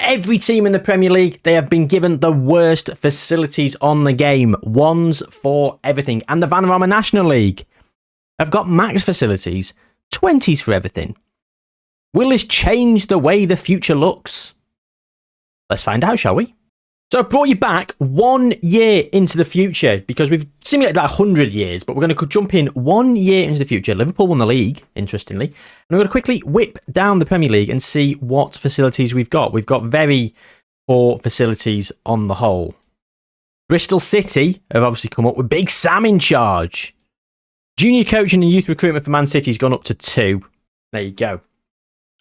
every team in the Premier League, they have been given the worst facilities on the game. Ones for everything. And the Vanarma National League have got max facilities, 20s for everything. Will this change the way the future looks? Let's find out, shall we? So I've brought you back 1 year into the future because we've simulated about 100 years, but we're going to jump in 1 year into the future. Liverpool won the league, interestingly. And we're going to quickly whip down the Premier League and see what facilities we've got. We've got very poor facilities on the whole. Bristol City have obviously come up with Big Sam in charge. Junior coaching and youth recruitment for Man City has gone up to 2. There you go.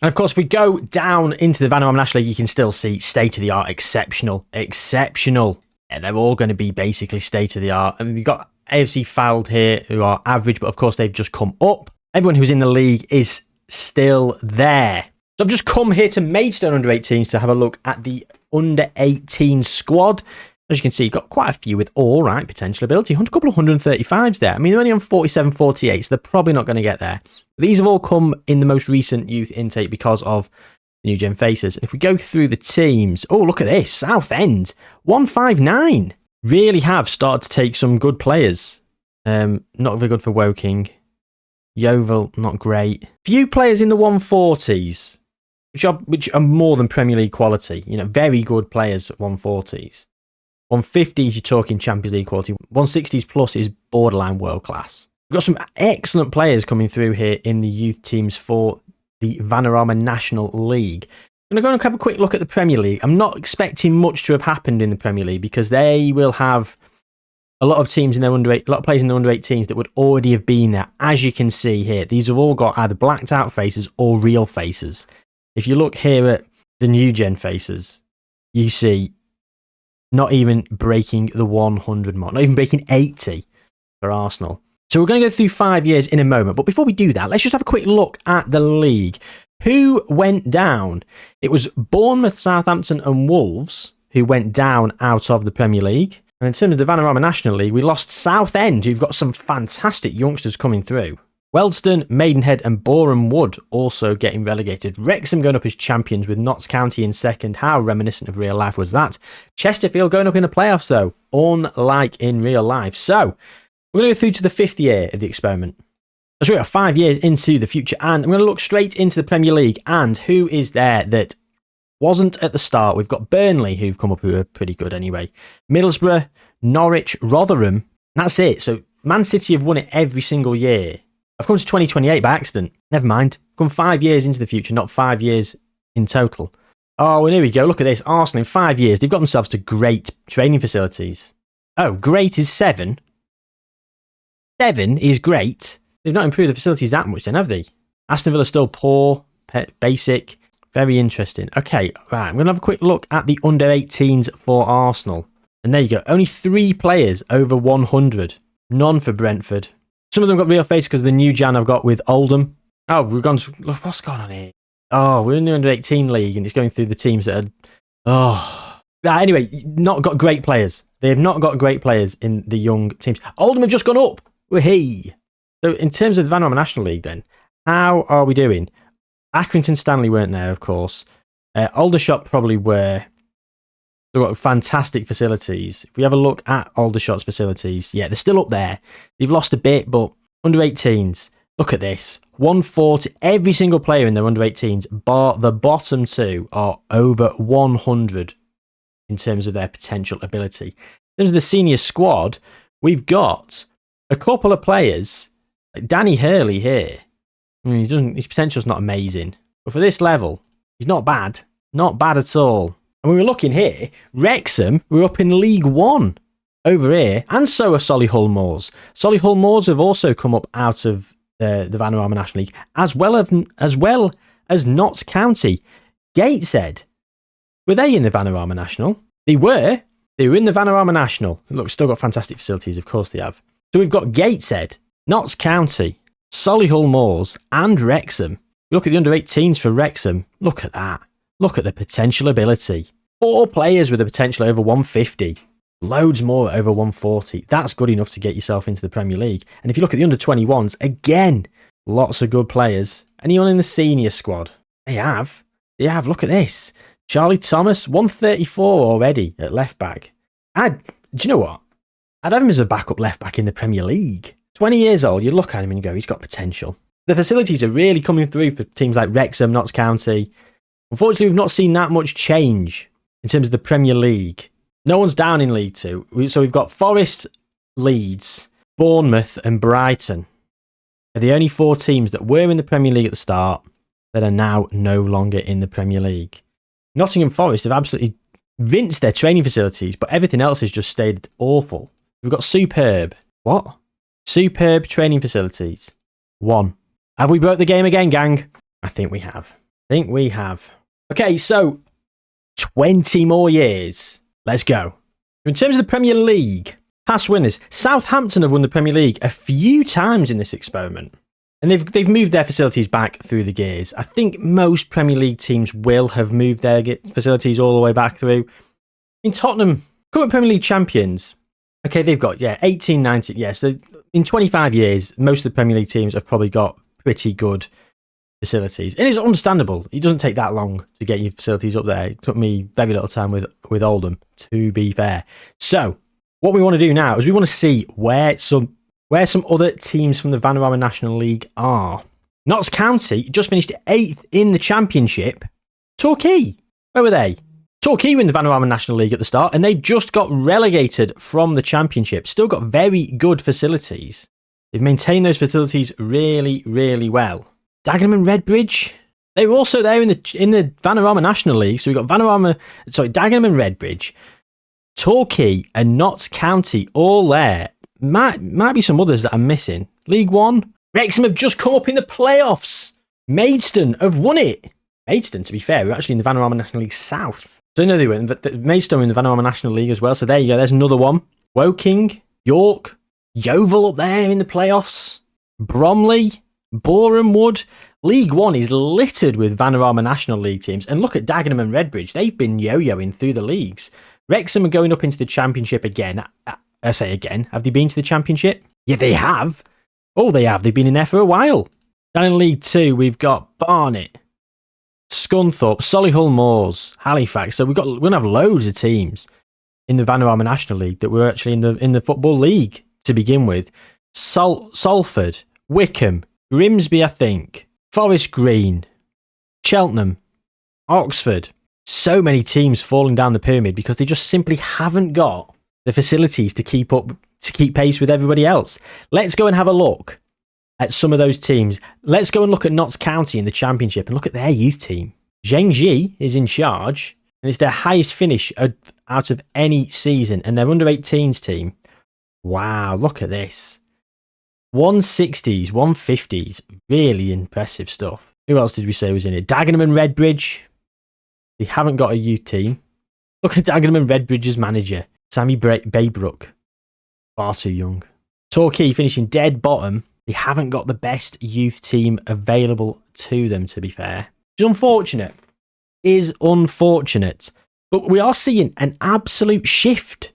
And of course, if we go down into the Vanarma National League, you can still see state-of-the-art, exceptional. Yeah, they're all going to be basically state-of-the-art. And we've got AFC Fylde here, who are average, but of course, they've just come up. Everyone who's in the league is still there. So I've just come here to Maidstone Under-18s to have a look at the Under-18 squad. As you can see, you've got quite a few with all right potential ability. A couple of 135s there. I mean, they're only on 47, 48, so they're probably not going to get there. These have all come in the most recent youth intake because of the new gen faces. If we go through the teams, oh, look at this. Southend, 159. Really have started to take some good players. Not very good for Woking. Yeovil, not great. Few players in the 140s, which are more than Premier League quality. You know, very good players at 140s. 150s, you're talking Champions League quality. 160s plus is borderline world class. We've got some excellent players coming through here in the youth teams for the Vanarma National League. I'm going to go and have a quick look at the Premier League. I'm not expecting much to have happened in the Premier League because they will have a lot of teams in their a lot of players in their under-18s that would already have been there. As you can see here, these have all got either blacked out faces or real faces. If you look here at the new gen faces, you see not even breaking the 100 mark, not even breaking 80 for Arsenal. So we're going to go through 5 years in a moment. But before we do that, let's just have a quick look at the league. Who went down? It was Bournemouth, Southampton and Wolves who went down out of the Premier League. And in terms of the Vanarma National League, we lost Southend, who've got some fantastic youngsters coming through. Wealdstone, Maidenhead and Boreham Wood also getting relegated. Wrexham going up as champions with Notts County in second. How reminiscent of real life was that? Chesterfield going up in the playoffs though, unlike in real life. So we're going to go through to the 5th year of the experiment. So we are 5 years into the future and I'm going to look straight into the Premier League and who is there that wasn't at the start. We've got Burnley who've come up who are pretty good anyway. Middlesbrough, Norwich, Rotherham. That's it. So Man City have won it every single year. I've come to 2028 by accident. Never mind. I've come 5 years into the future, not 5 years in total. Oh, and here we go. Look at this. Arsenal in 5 years. They've got themselves to great training facilities. Oh, great is 7. 7 is great. They've not improved the facilities that much then, have they? Aston Villa still poor, basic. Very interesting. Okay, right. I'm going to have a quick look at the under-18s for Arsenal. And there you go. Only 3 players over 100. None for Brentford. Some of them got real face because of the new Jan I've got with Oldham. Oh, we've gone to... What's going on here? Oh, we're in the under-18 league and it's going through the teams that are... Oh. Anyway, not got great players. They have not got great players in the young teams. Oldham have just gone up. Wahee. So in terms of the Vanarma National League then, how are we doing? Accrington Stanley weren't there, of course. Aldershot probably were. They've got fantastic facilities. If we have a look at Aldershot's facilities, yeah, they're still up there. They've lost a bit, but under-18s, look at this. 140, every single player in their under-18s, bar the bottom 2, are over 100 in terms of their potential ability. In terms of the senior squad, we've got a couple of players, like Danny Hurley here. I mean, his potential's not amazing, but for this level, he's not bad. Not bad at all. And we were looking here, Wrexham were up in League One over here, and so are Solihull Moors. Solihull Moors have also come up out of the Vanarma National League, as well as Notts County. Gateshead, were they in the Vanarma National? They were in the Vanarma National. Look, still got fantastic facilities, of course they have. So we've got Gateshead, Notts County, Solihull Moors, and Wrexham. Look at the under-18s for Wrexham. Look at that. Look at the potential ability. 4 players with a potential over 150. Loads more over 140. That's good enough to get yourself into the Premier League. And if you look at the under-21s, again, lots of good players. Anyone in the senior squad? They have. Look at this. Charlie Thomas, 134 already at left back. Do you know what? I'd have him as a backup left back in the Premier League. 20 years old, you look at him and you go, he's got potential. The facilities are really coming through for teams like Wrexham, Notts County. Unfortunately, we've not seen that much change in terms of the Premier League. No one's down in League Two. So we've got Forest, Leeds, Bournemouth and Brighton are the only 4 teams that were in the Premier League at the start that are now no longer in the Premier League. Nottingham Forest have absolutely rinsed their training facilities, but everything else has just stayed awful. We've got superb training facilities. 1. Have we broke the game again, gang? I think we have. Okay, so 20 more years. Let's go. In terms of the Premier League, past winners, Southampton have won the Premier League a few times in this experiment. And they've moved their facilities back through the gears. I think most Premier League teams will have moved their facilities all the way back through. In Tottenham, current Premier League champions, okay, they've got, 18, 19, so in 25 years, most of the Premier League teams have probably got pretty good facilities. And it's understandable. It doesn't take that long to get your facilities up there. It took me very little time with Oldham, to be fair. So, what we want to do now is we want to see where some other teams from the Vanarama National League are. Notts County just finished 8th in the Championship. Torquay, where were they? Torquay were in the Vanarama National League at the start, and they've just got relegated from the Championship. Still got very good facilities. They've maintained those facilities really, really well. Dagenham and Redbridge, they were also there in the Vanarama National League. So we've got Dagenham and Redbridge, Torquay and Notts County all there. Might be some others that I'm missing. League One, Wrexham have just come up in the playoffs. Maidstone have won it. Maidstone, to be fair, we're actually in the Vanarama National League South. So no, they weren't, but Maidstone were in the Vanarama National League as well. So there you go, there's another one. Woking, York, Yeovil up there in the playoffs. Bromley, Boreham Wood. League One is littered with Vanarama National League teams. And look at Dagenham and Redbridge. They've been yo-yoing through the leagues. Wrexham are going up into the Championship again. I say again, have they been to the Championship? Yeah, they have. Oh, they have. They've been in there for a while. Down in League Two, we've got Barnet, Scunthorpe, Solihull Moors, Halifax. So we're going to have loads of teams in the Vanarama National League that were actually in the Football League to begin with. Salford, Wickham, Grimsby, I think, Forest Green, Cheltenham, Oxford. So many teams falling down the pyramid because they just simply haven't got the facilities to keep pace with everybody else. Let's go and have a look at some of those teams. Let's go and look at Notts County in the Championship and look at their youth team. Zhengzhi is in charge, and it's their highest finish out of any season, and their under-18s team. Wow, look at this. 160s, 150s, really impressive stuff. Who else did we say was in it? Dagenham and Redbridge. They haven't got a youth team. Look at Dagenham and Redbridge's manager, Sammy Baybrook. Far too young. Torquay finishing dead bottom. They haven't got the best youth team available to them, to be fair. It's unfortunate. But we are seeing an absolute shift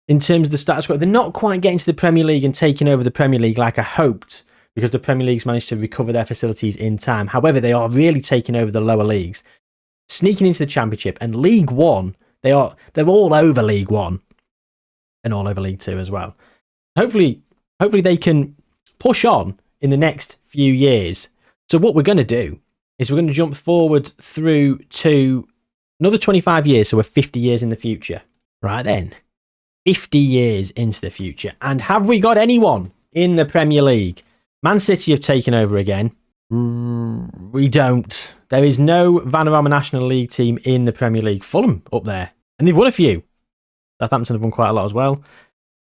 in terms of the status quo. They're not quite getting to the Premier League and taking over the Premier League like I hoped, because the Premier League's managed to recover their facilities in time. However, they are really taking over the lower leagues, sneaking into the Championship. And League One, they're all over League One and all over League Two as well. Hopefully they can push on in the next few years. So what we're going to do is we're going to jump forward through to another 25 years, so we're 50 years in the future. Right then, 50 years into the future. And have we got anyone in the Premier League? Man City have taken over again. We don't. There is no Vanarama National League team in the Premier League. Fulham up there. And they've won a few. Southampton have won quite a lot as well.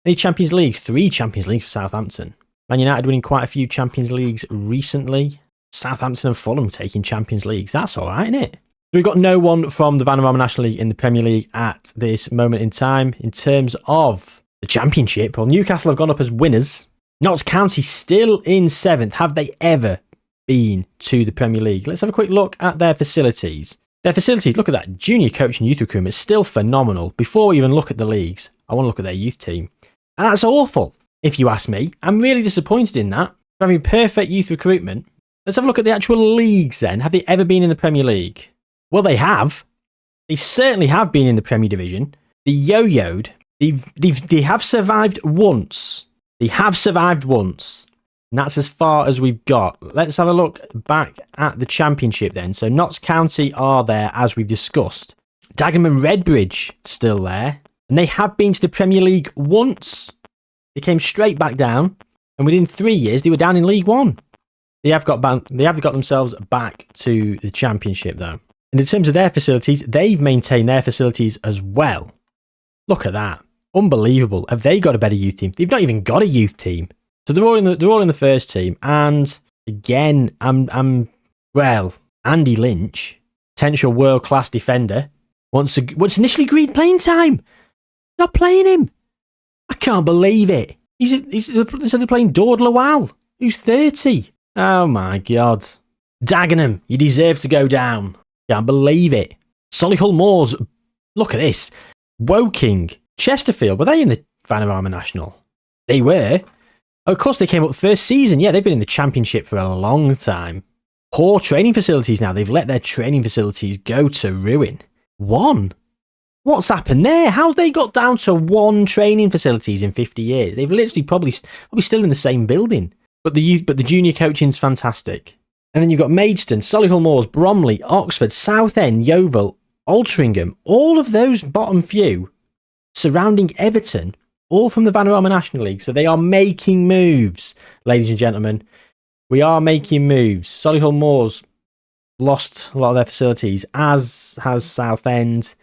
Any Champions Leagues? 3 Champions Leagues for Southampton. Man United winning quite a few Champions Leagues recently. Southampton and Fulham taking Champions Leagues. That's all right, isn't it? We've got no one from the Vanarama National League in the Premier League at this moment in time. In terms of the Championship, well, Newcastle have gone up as winners. Notts County still in 7th. Have they ever been to the Premier League? Let's have a quick look at their facilities. Their facilities, look at that. Junior coach and youth recruitment is still phenomenal. Before we even look at the leagues, I want to look at their youth team. And that's awful, if you ask me. I'm really disappointed in that. Having perfect youth recruitment. Let's have a look at the actual leagues then. Have they ever been in the Premier League? Well, they have. They certainly have been in the Premier Division. They yo-yoed. They have survived once. They have survived once. And that's as far as we've got. Let's have a look back at the Championship then. So Notts County are there, as we've discussed. Dagenham and Redbridge still there. And they have been to the Premier League once. They came straight back down. And within 3 years, they were down in League One. They have got themselves back to the Championship, though. And in terms of their facilities, they've maintained their facilities as well. Look at that. Unbelievable. Have they got a better youth team? They've not even got a youth team. So they're all in the first team. And again, Andy Lynch, potential world-class defender, wants initially agreed playing time. Not playing him. I can't believe it. So they're playing Dord Lawal, who's 30. Oh my God. Dagenham, you deserve to go down. Can't believe it. Solihull Moors, look at this. Woking, Chesterfield, were they in the Vanarama National? They were. Of course, they came up first season. Yeah, they've been in the Championship for a long time. Poor training facilities now. They've let their training facilities go to ruin. One. What's happened there? How's they got down to one training facilities in 50 years? They've literally probably still in the same building. But the junior coaching's fantastic. And then you've got Maidstone, Solihull Moors, Bromley, Oxford, Southend, Yeovil, Altrincham. All of those bottom few surrounding Everton, all from the Vanarama National League. So they are making moves, ladies and gentlemen. We are making moves. Solihull Moors lost a lot of their facilities, as has Southend.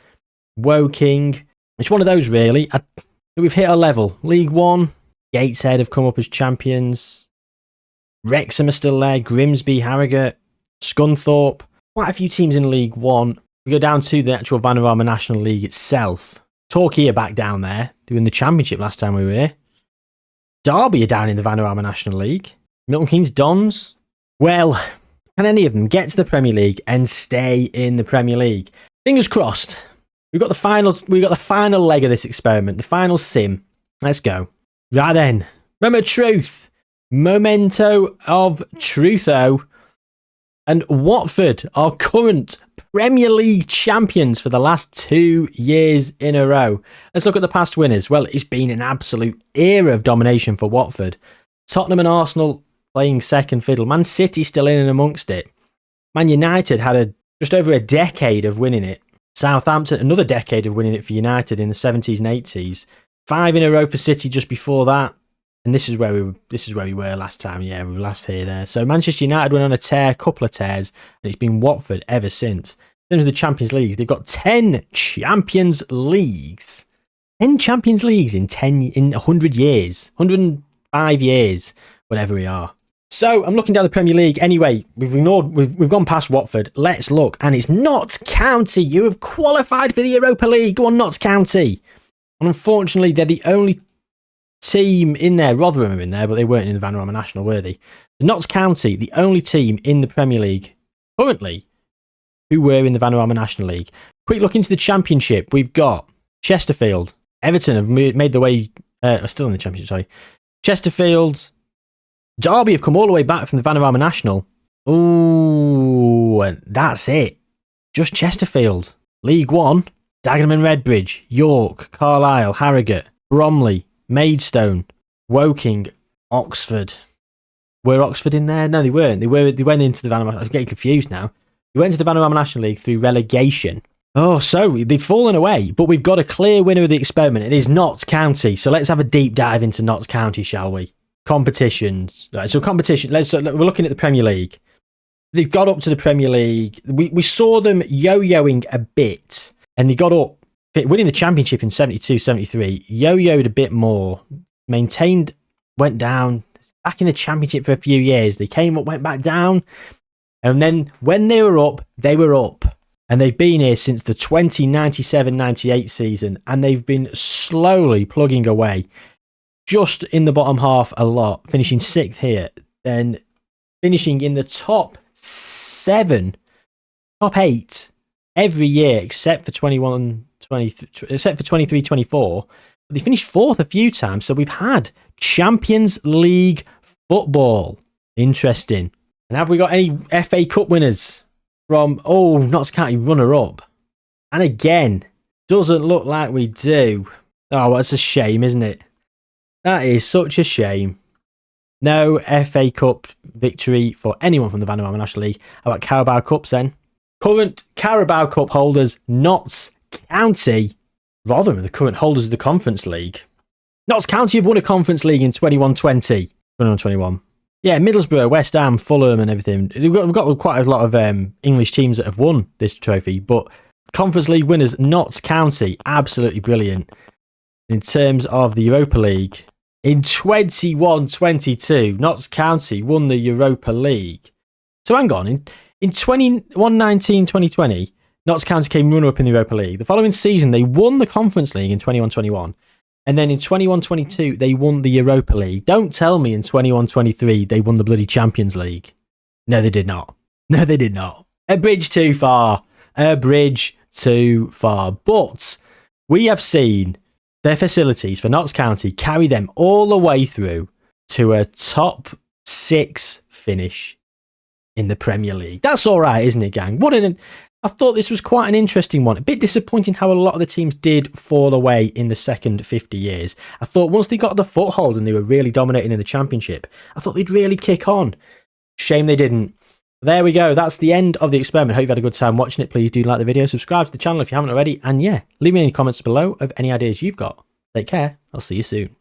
Woking. It's one of those, really. We've hit a level. League One, Gateshead have come up as champions. Wrexham are still there. Grimsby, Harrogate, Scunthorpe. Quite a few teams in League One. We go down to the actual Vanarama National League itself. Torquay are back down there, doing the Championship last time we were here. Derby are down in the Vanarama National League. Milton Keynes Dons. Well, can any of them get to the Premier League and stay in the Premier League? Fingers crossed. We've got the final leg of this experiment, the final sim. Let's go. Right then. Moment of truth. Memento of trutho. And Watford are current Premier League champions for the last 2 years in a row. Let's look at the past winners. Well, it's been an absolute era of domination for Watford. Tottenham and Arsenal playing second fiddle. Man City still in and amongst it. Man United had just over a decade of winning it. Southampton, another decade of winning it for United in the 70s and 80s. 5 in a row for City just before that. And this is where we were last time. Yeah, we were last here there. So Manchester United went on a tear, couple of tears, and it's been Watford ever since. In terms of the Champions League, they've got 10 Champions Leagues. 10 Champions Leagues in 100 years. 105 years, whatever we are. So I'm looking down the Premier League. Anyway, we've gone past Watford. Let's look. And it's Notts County. You have qualified for the Europa League. Go on, Notts County. And unfortunately, they're the only team in there. Rotherham are in there, but they weren't in the Vanarama National, were they? Notts County, the only team in the Premier League currently who were in the Vanarama National League. Quick look into the Championship. We've got Chesterfield. Everton have made the way... are still in the Championship, sorry. Chesterfield... Derby have come all the way back from the Vanarama National. Ooh, and that's it. Just Chesterfield. League One, Dagenham and Redbridge, York, Carlisle, Harrogate, Bromley, Maidstone, Woking, Oxford. Were Oxford in there? No, they weren't. They went into the Vanarama. I'm getting confused now. They went to the Vanarama National League through relegation. Oh, so they've fallen away, but we've got a clear winner of the experiment. It is Notts County. So let's have a deep dive into Notts County, shall we? Competitions. Right, so competition. We're looking at the Premier League. They've got up to the Premier League. We saw them yo-yoing a bit, and they got up, winning the Championship in 72, 73, yo-yoed a bit more, maintained, went down, back in the Championship for a few years. They came up, went back down, and then when they were up, they were up. And they've been here since the 1997-98 season, and they've been slowly plugging away. Just in the bottom half a lot, finishing 6th here, then finishing in the top 7, top 8 every year except for 23-24. They finished 4th a few times, so we've had Champions League football. Interesting. And have we got any FA Cup winners from, Notts County runner-up? And again, doesn't look like we do. Oh, that's a shame, isn't it? That is such a shame. No FA Cup victory for anyone from the Vanarma National League. How about Carabao Cups then? Current Carabao Cup holders, Notts County, rather than the current holders of the Conference League. Notts County have won a Conference League in 21-20. 21-21. Yeah, Middlesbrough, West Ham, Fulham and everything. We've got quite a lot of English teams that have won this trophy, but Conference League winners, Notts County, absolutely brilliant. In terms of the Europa League, in 21-22, Notts County won the Europa League. So hang on, in 21-19-2020, Notts County came runner-up in the Europa League. The following season, they won the Conference League in 21-21. And then in 21-22, they won the Europa League. Don't tell me in 21-23, they won the bloody Champions League. No, they did not. No, they did not. A bridge too far. A bridge too far. But we have seen their facilities for Notts County carry them all the way through to a top 6 finish in the Premier League. That's all right, isn't it, gang? I thought this was quite an interesting one. A bit disappointing how a lot of the teams did fall away in the second 50 years. I thought once they got the foothold and they were really dominating in the Championship, I thought they'd really kick on. Shame they didn't. There we go. That's the end of the experiment. Hope you've had a good time watching it. Please do like the video, subscribe to the channel if you haven't already, and yeah, leave me any comments below of any ideas you've got. Take care. I'll see you soon.